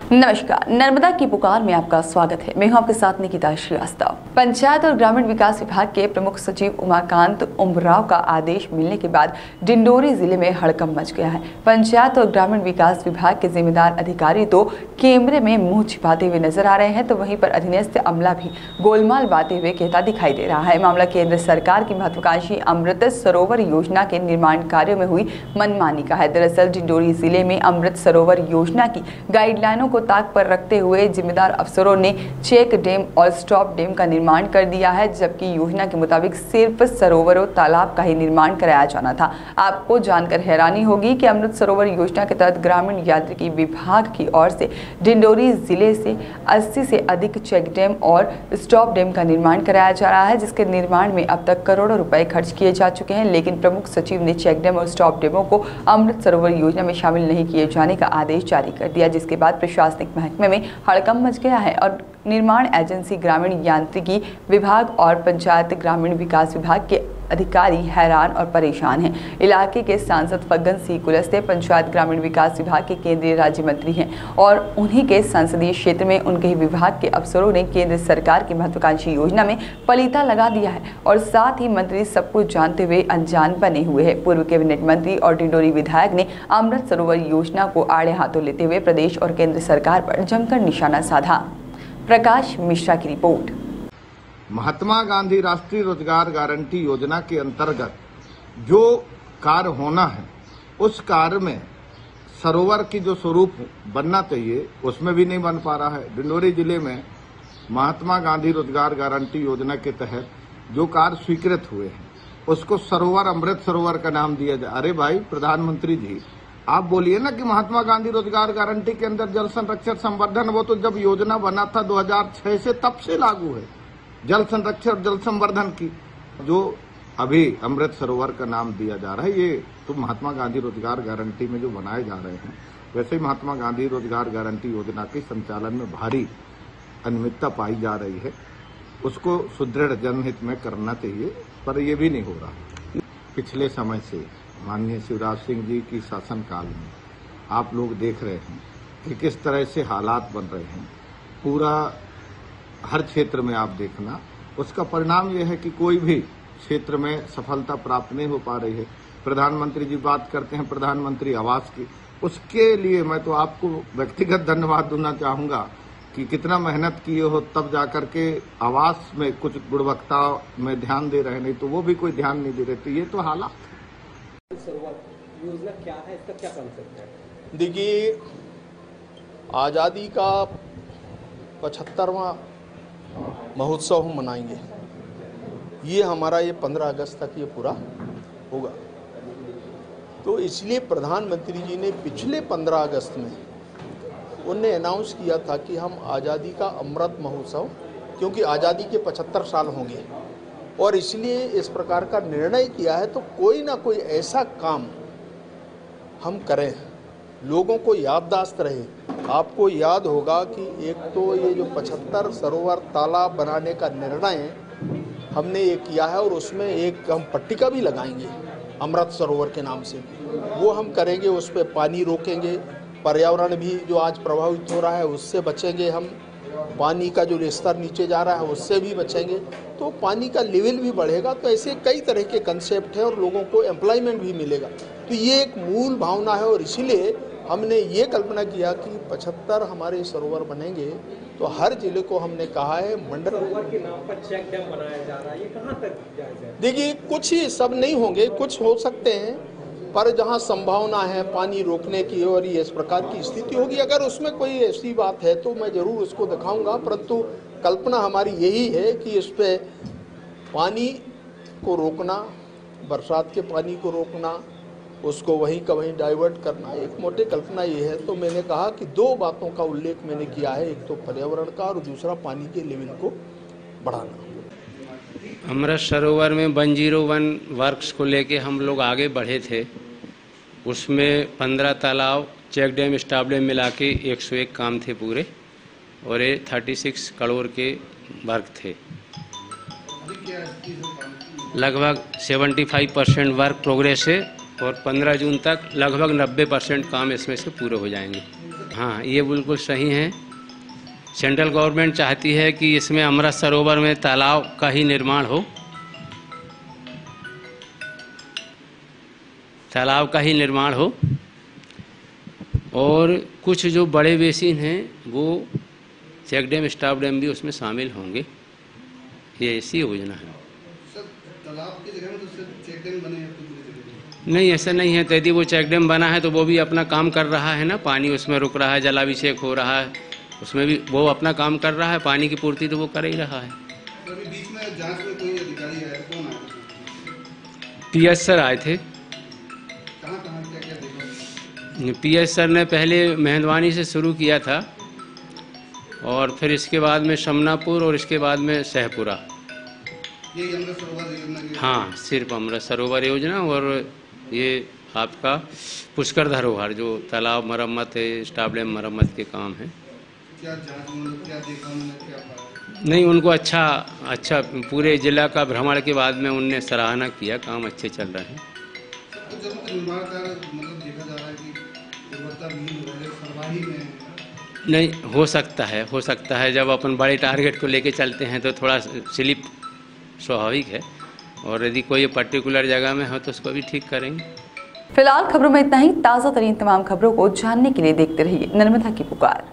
नमस्कार, नर्मदा की पुकार में आपका स्वागत है। मैं हूं आपके साथ निकिता श्रीवास्तव। पंचायत और ग्रामीण विकास विभाग के प्रमुख सचिव उमाकांत उमराव का आदेश मिलने के बाद डिंडोरी जिले में हड़कंप मच गया है। पंचायत और ग्रामीण विकास विभाग के जिम्मेदार अधिकारी तो कैमरे में मुंह छिपाते हुए नजर आ रहे हैं, तो वहीं पर अधीनस्थ अमला भी गोलमाल बांधते हुए कहता दिखाई दे रहा है। मामला केंद्र सरकार की महत्वाकांक्षी अमृत सरोवर योजना के निर्माण कार्यों में हुई मनमानी का है। दरअसल डिंडोरी जिले में अमृत सरोवर योजना की गाइडलाइनों को ताक पर रखते हुए जिम्मेदार अफसरों ने चेक डैम और स्टॉप डैम का निर्माण कर दिया है, जबकि योजना के मुताबिक सिर्फ सरोवर और तालाब का ही निर्माण कराया जाना था। आपको जानकर हैरानी होगी कि अमृत सरोवर योजना के तहत ग्रामीण यांत्रिकी विभाग की ओर से डिंडोरी जिले से 80 से अधिक चेक डैम और स्टॉप डैम का निर्माण कराया जा रहा है, जिसके निर्माण में अब तक करोड़ों रुपए खर्च किए जा चुके हैं। लेकिन प्रमुख सचिव ने चेक डैम और स्टॉप डैमों को अमृत सरोवर योजना में शामिल नहीं किए जाने का आदेश जारी कर दिया, जिसके बाद प्रशासनिक महकमे में हड़कंप मच गया है और निर्माण एजेंसी, ग्रामीण यांत्रिकी विभाग और पंचायत ग्रामीण विकास विभाग के अधिकारी हैरान और परेशान हैं। इलाके के सांसद फग्गन सिंह कुलस्ते पंचायत ग्रामीण विकास विभाग के केंद्रीय राज्य मंत्री हैं और उन्हीं के संसदीय क्षेत्र में उनके ही विभाग के अफसरों ने केंद्र सरकार की महत्वाकांक्षी योजना में पलीता लगा दिया है और साथ ही मंत्री सब कुछ जानते हुए अनजान बने हुए हैं। पूर्व कैबिनेट मंत्री और डिंडोरी विधायक ने अमृत सरोवर योजना को आड़े हाथों लेते हुए प्रदेश और केंद्र सरकार पर जमकर निशाना साधा। प्रकाश मिश्रा की रिपोर्ट। महात्मा गांधी राष्ट्रीय रोजगार गारंटी योजना के अंतर्गत जो कार्य होना है, उस कार्य में सरोवर की जो स्वरूप बनना चाहिए उसमें भी नहीं बन पा रहा है। डिंडोरी जिले में महात्मा गांधी रोजगार गारंटी योजना के तहत जो कार्य स्वीकृत हुए हैं उसको सरोवर, अमृत सरोवर का नाम दिया जाए। अरे भाई प्रधानमंत्री जी, आप बोलिए ना कि महात्मा गांधी रोजगार गारंटी के अंदर जल संरक्षण संवर्धन, वो तो जब योजना बना था 2006 से तब से लागू है। जल संरक्षण जल संवर्धन की जो अभी अमृत सरोवर का नाम दिया जा रहा है, ये तो महात्मा गांधी रोजगार गारंटी में जो बनाए जा रहे हैं, वैसे ही महात्मा गांधी रोजगार गारंटी योजना के संचालन में भारी अनियमितता पाई जा रही है। उसको सुदृढ़ जनहित में करना चाहिए, पर ये भी नहीं हो रहा। पिछले समय से माननीय शिवराज सिंह जी की शासनकाल में आप लोग देख रहे हैं कि किस तरह से हालात बन रहे हैं। पूरा हर क्षेत्र में आप देखना, उसका परिणाम यह है कि कोई भी क्षेत्र में सफलता प्राप्त नहीं हो पा रही है। प्रधानमंत्री जी बात करते हैं प्रधानमंत्री आवास की, उसके लिए मैं तो आपको व्यक्तिगत धन्यवाद देना चाहूंगा कि कितना मेहनत किए हो, तब जाकर के आवास में कुछ गुणवत्ता में ध्यान दे रहे, नहीं तो वो भी कोई ध्यान नहीं दे रहे। तो ये तो हालात योजना क्या है, इसका क्या कॉन्सेप्ट है? देखिए, आज़ादी का 75वां महोत्सव हम मनाएंगे। ये हमारा ये 15 अगस्त तक ये पूरा होगा। तो इसलिए प्रधानमंत्री जी ने पिछले 15 अगस्त में उन्हें अनाउंस किया था कि हम आज़ादी का अमृत महोत्सव, क्योंकि आज़ादी के 75 साल होंगे और इसलिए इस प्रकार का निर्णय किया है, तो कोई ना कोई ऐसा काम हम करें, लोगों को याददाश्त रहे। आपको याद होगा कि एक तो ये जो 75 सरोवर तालाब बनाने का निर्णय हमने ये किया है और उसमें एक हम पट्टिका भी लगाएंगे अमृत सरोवर के नाम से, वो हम करेंगे। उस पर पानी रोकेंगे, पर्यावरण भी जो आज प्रभावित हो रहा है उससे बचेंगे हम, पानी का जो स्तर नीचे जा रहा है उससे भी बचेंगे, तो पानी का लेवल भी बढ़ेगा। तो ऐसे कई तरह के कंसेप्ट हैं और लोगों को एम्प्लॉयमेंट भी मिलेगा। तो ये एक मूल भावना है और इसीलिए हमने ये कल्पना किया कि 75 हमारे सरोवर बनेंगे, तो हर जिले को हमने कहा है मंडल सरोवर के नाम पर चेक डैम बनाया जा रहा है, ये कहाँ तक जायज़ है? देखिए, कुछ ही सब नहीं होंगे, कुछ हो सकते हैं, पर जहाँ संभावना है पानी रोकने की और ये इस प्रकार की स्थिति होगी, अगर उसमें कोई ऐसी बात है तो मैं ज़रूर उसको दिखाऊंगा। परंतु कल्पना हमारी यही है कि इस पे पानी को रोकना, बरसात के पानी को रोकना, उसको वहीं का वहीं डाइवर्ट करना, एक मोटे कल्पना ये है। तो मैंने कहा कि 2 बातों का उल्लेख मैंने किया है, एक तो पर्यावरण का और दूसरा पानी के लेवल को बढ़ाना। अमृत सरोवर में 101 वर्क्स को लेके हम लोग आगे बढ़े थे। उसमें 15 तालाब, चेक डैम, स्टॉप डैम मिला के 101 काम थे पूरे, और ये 36 करोड़ के वर्क थे। लगभग 75% वर्क प्रोग्रेस है और 15 जून तक लगभग 90% काम इसमें से पूरे हो जाएंगे। हाँ, ये बिल्कुल सही है। सेंट्रल गवर्नमेंट चाहती है कि इसमें अमृत सरोवर में तालाब का ही निर्माण हो, तालाब का ही निर्माण हो, और कुछ जो बड़े बेसिन हैं वो चेक डैम स्टॉप डैम भी उसमें शामिल होंगे। ये ऐसी योजना है। सर, तालाब की जगह में तो सिर्फ चेक डैम बने हैं? नहीं, ऐसा नहीं है। यदि वो चेक डैम बना है तो वो भी अपना काम कर रहा है ना, पानी उसमें रुक रहा है, जलाभिषेक हो रहा है, उसमें भी वो अपना काम कर रहा है, पानी की पूर्ति तो वो कर ही रहा है। अभी बीच में जांच में कोई अधिकारी आया, कौन आया? पीएस सर आए थे। कहाँ क्या देखा? पीएस सर ने पहले मेहंदवानी से शुरू किया था और फिर इसके बाद में शमनापुर और इसके बाद में सहपुरा। ये अमृत सरोवर योजना की? हाँ, सिर्फ अमृत सरोवर योजना और ये आपका पुष्कर धरोहर जो तालाब मरम्मत है, स्टॉप डैम मरम्मत के काम है। क्या जांच में क्या देखा उन्होंने, क्या पाया? नहीं, उनको अच्छा पूरे जिला का भ्रमण के बाद में उनने सराहना किया, काम अच्छे चल रहे हैं। तो जब निर्माण कार्य मतलब देखा जा रहा है कि गुणवत्ता भी सरवाही में नहीं हो सकता है जब अपन बड़े टारगेट को लेके चलते हैं तो थोड़ा स्लिप स्वाभाविक है, और यदि कोई पर्टिकुलर जगह में हो तो उसको भी ठीक करेंगे। फिलहाल खबरों में इतना ही। ताज़ा तरीन तमाम खबरों को जानने के लिए देखते रहिए नर्मदा की पुकार।